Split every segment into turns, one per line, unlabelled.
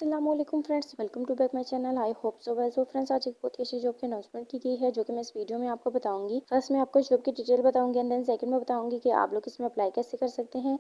अस्सलाम वालेकुम friends, welcome to back my channel. I hope so well. So friends, आज एक बहुत ही अच्छी जॉब की अनाउंसमेंट की गई है जो कि मैं इस वीडियो में आपको बताऊंगी। फर्स्ट मैं आपको जॉब की डिटेल बताऊंगी एंड देन सेकंड में बताऊंगी कि आप लोग इसमें अप्लाई कैसे कर सकते हैं।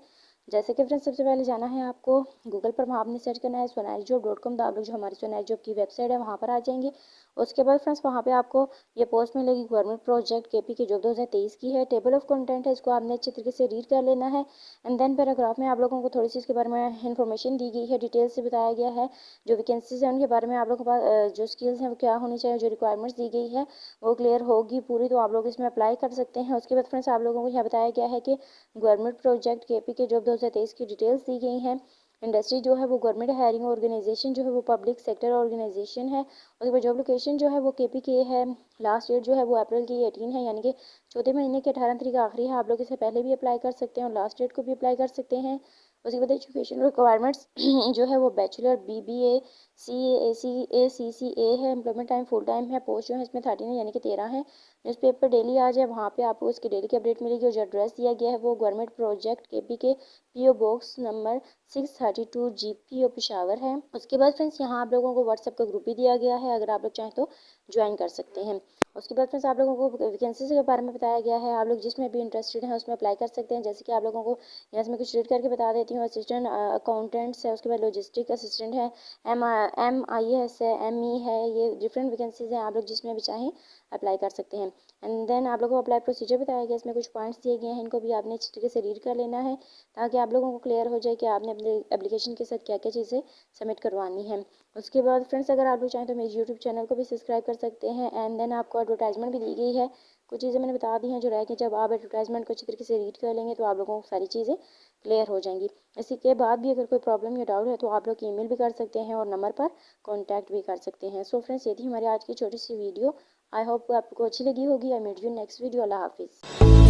जैसे कि फ्रेंड्स, सबसे पहले जाना है आपको गूगल पर, वहाँ आपने सर्च करना है sonarijob.com। तो आप लोग जो हमारी सोनारी जॉब की वेबसाइट है वहाँ पर आ जाएंगे। उसके बाद फ्रेंड्स वहाँ पे आपको ये पोस्ट मिलेगी, गवर्नमेंट प्रोजेक्ट केपी की जॉब 2023 की है। टेबल ऑफ कंटेंट है, इसको आपने अच्छे तरीके से रीड कर लेना है। एंड देन पैराग्राफ में आप लोगों को थोड़ी सी इसके बारे में इन्फॉर्मेशन दी गई है, डिटेल से बताया गया है। जो वैकेंसीज हैं उनके बारे में आप लोगों के पास जो स्किल्स हैं वो क्या होनी चाहिए, जो रिक्वायरमेंट्स दी गई है वो क्लियर होगी पूरी, तो आप लोग इसमें अप्लाई कर सकते हैं। उसके बाद फ्रेंड्स आप लोगों को यहाँ बताया गया है कि गवर्नमेंट प्रोजेक्ट केपी के जॉब 2023 की डिटेल्स दी गई हैं। इंडस्ट्री जो है वो गवर्नमेंट हायरिंग ऑर्गेनाइजेशन जो है वो पब्लिक सेक्टर ऑर्गेनाइजेशन है। उसके बाद जॉब लोकेशन जो है वो केपी के है। लास्ट डेट जो है वो अप्रैल की 18 है, यानी कि चौथे महीने की 18 तारीख आखिरी है। आप लोग इससे पहले भी अप्लाई कर सकते हैं और लास्ट डेट को भी अप्लाई कर सकते हैं। उसके बाद एजुकेशन रिक्वायरमेंट्स जो है वो बैचलर BBA CA है। एम्प्लॉयमेंट टाइम फुल टाइम है। पोस्ट जो है इसमें 13 है, यानी कि 13 है। न्यूज़पेपर डेली आ जाए, वहाँ पे आपको इसकी डेली की अपडेट मिलेगी। और जो एड्रेस दिया गया है वो गवर्नमेंट प्रोजेक्ट केपी के PO box number 632 GPO Peshawar है। उसके बाद फ्रेंड्स यहाँ आप लोगों को व्हाट्सएप का ग्रुप भी दिया गया है, अगर आप लोग चाहें तो ज्वाइन कर सकते हैं। उसके बाद फ्रेंड्स आप लोगों को वैकेंसीज के बारे में बताया गया है, आप लोग जिसमें भी इंटरेस्टेड हैं उसमें अप्लाई कर सकते हैं। जैसे कि आप लोगों को यहाँ से मैं कुछ रीड करके बता देती हूँ। असिस्टेंट अकाउंटेंट्स है, उसके बाद लॉजिस्टिक असिस्टेंट है, MIS है, ME है। ये डिफरेंट वैकेंसीज हैं, आप लोग जिसमें भी चाहें अप्लाई कर सकते हैं। एंड देन आप लोगों को अप्लाई प्रोसीजर बताया गया, इसमें कुछ पॉइंट्स दिए गए हैं, इनको भी आपने अच्छी तरीके से रीड कर लेना है ताकि आप लोगों को क्लियर हो जाए कि आपने अपने एप्लीकेशन के साथ क्या क्या चीज़ें सबमिट करवानी है। उसके बाद फ्रेंड्स अगर आप लोग चाहें तो मेरे यूट्यूब चैनल को भी सब्सक्राइब कर सकते हैं। एंड देन आपको एडवर्टाइजमेंट भी दी गई है, कुछ चीज़ें मैंने बता दी हैं जो रह गई। जब आप एडवर्टाइजमेंट को अच्छी तरीके से रीड कर लेंगे तो आप लोगों को सारी चीज़ें क्लियर हो जाएंगी। इसी के बाद भी अगर कोई प्रॉब्लम या डाउट है तो आप लोग ईमेल भी कर सकते हैं और नंबर पर कॉन्टैक्ट भी कर सकते हैं। सो फ्रेंड्स, ये थी हमारी आज की छोटी सी वीडियो। आई होप आपको अच्छी लगी होगी। I meet you next video. अल्लाह हाफिज़।